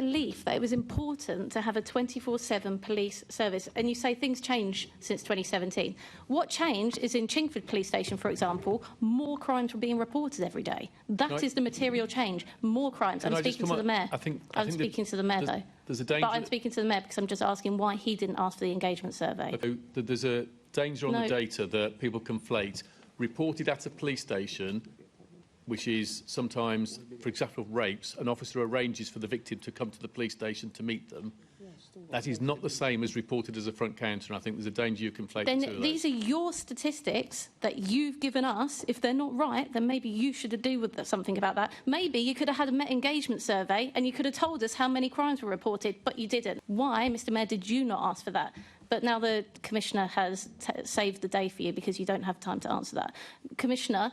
belief that it was important to have a 24/7 police service. And you say things change since 2017. What changed is in Chingford Police Station, for example, more crimes were being reported every day. That is the material change. More crimes. I'm speaking to the Mayor. I'm speaking to the Mayor, though. There's a danger. But I'm speaking to the Mayor because I'm just asking why he didn't ask for the engagement survey. There's a danger on the data that people conflate reported at a police station, which is sometimes, for example, rapes, an officer arranges for the victim to come to the police station to meet them. That is not the same as reported as a front counter, and I think there's a danger you conflate the two of those. These are your statistics that you've given us. If they're not right, then maybe you should do with something about that. Maybe you could have had a Met engagement survey and you could have told us how many crimes were reported, but you didn't. Why, Mr Mayor, did you not ask for that? But now the Commissioner has saved the day for you because you don't have time to answer that. Commissioner,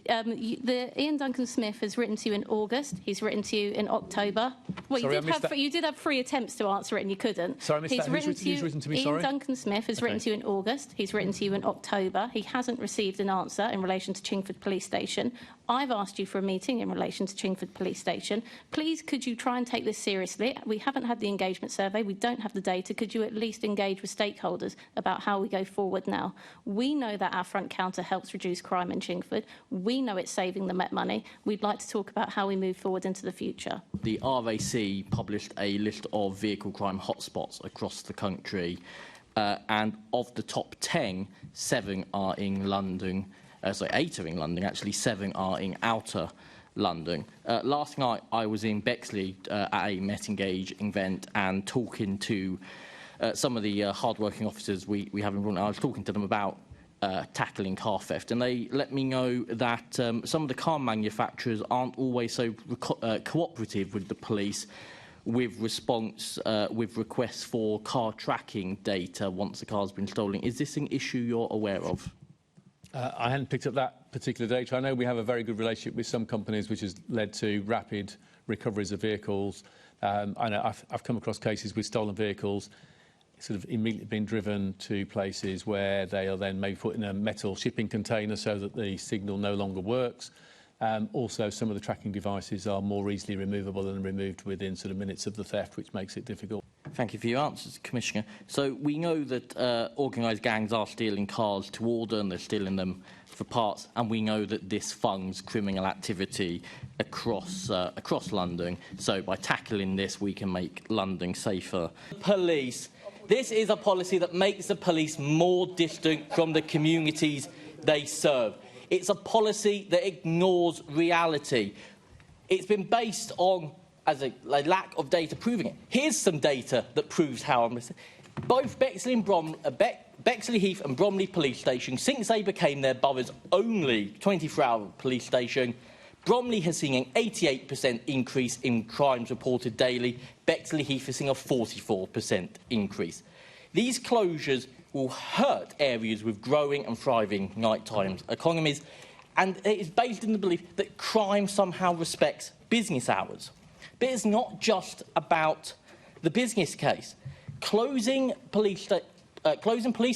Ian Duncan-Smith has written to you in August. He's written to you in October. Well, sorry, you did have 3 attempts to answer it and you couldn't. Sorry, I missed that. Who's written to me, sorry? Ian Duncan-Smith has written to you in August. He's written to you in October. He hasn't received an answer in relation to Chingford Police Station. I've asked you for a meeting in relation to Chingford Police Station. Please, could you try and take this seriously? We haven't had the engagement survey. We don't have the data. Could you at least engage with stakeholders about how we go forward now? We know that our front counter helps reduce crime in Chingford. We know it's saving the Met money. We'd like to talk about how we move forward into the future. The RAC published a list of vehicle crime hotspots across the country, and of the top 10, 7 are in London. 8 are in London, actually 7 are in outer London. Last night I was in Bexley at a Met Engage event and talking to some of the hard-working officers we have in London. I was talking to them about tackling car theft, and they let me know that some of the car manufacturers aren't always so cooperative with the police with requests for car tracking data once the car's been stolen. Is this an issue you're aware of? I hadn't picked up that particular data. I know we have a very good relationship with some companies, which has led to rapid recoveries of vehicles. I know I've come across cases with stolen vehicles sort of immediately being driven to places where they are then maybe put in a metal shipping container so that the signal no longer works. Also, some of the tracking devices are more easily removable and removed within sort of minutes of the theft, which makes it difficult. Thank you for your answers, Commissioner. So we know that organised gangs are stealing cars to order and they're stealing them for parts, and we know that this funds criminal activity across London. So by tackling this, we can make London safer. Police. This is a policy that makes the police more distant from the communities they serve. It's a policy that ignores reality. It's been based on a lack of data proving it. Here's some data that proves how I'm listening. Both Bexley Heath and Bromley Police Station, since they became their borough's only 24-hour police station, Bromley has seen an 88% increase in crimes reported daily. Bexley Heath has seen a 44% increase. These closures will hurt areas with growing and thriving nighttime economies, and it is based in the belief that crime somehow respects business hours. But it's not just about the business case. Closing police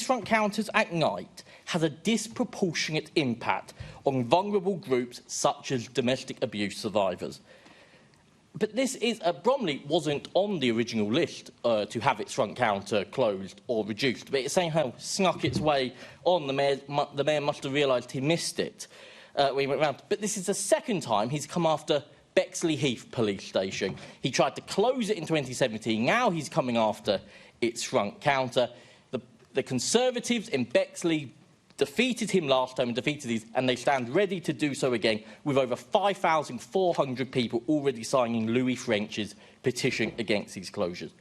front counters at night has a disproportionate impact on vulnerable groups such as domestic abuse survivors. But this is Bromley wasn't on the original list to have its front counter closed or reduced, but it somehow snuck its way on. The mayor must have realised he missed it when he went round. But this is the second time he's come after Bexley Heath Police Station. He tried to close it in 2017. Now he's coming after its front counter. The Conservatives in Bexley defeated him last time and defeated these, and they stand ready to do so again, with over 5,400 people already signing Louis French's petition against these closures.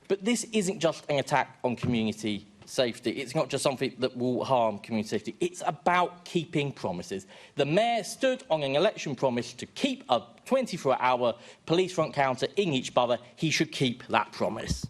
But this isn't just an attack on community safety. It's not just something that will harm community safety. It's about keeping promises. The mayor stood on an election promise to keep a 24-hour police front counter in each borough. He should keep that promise.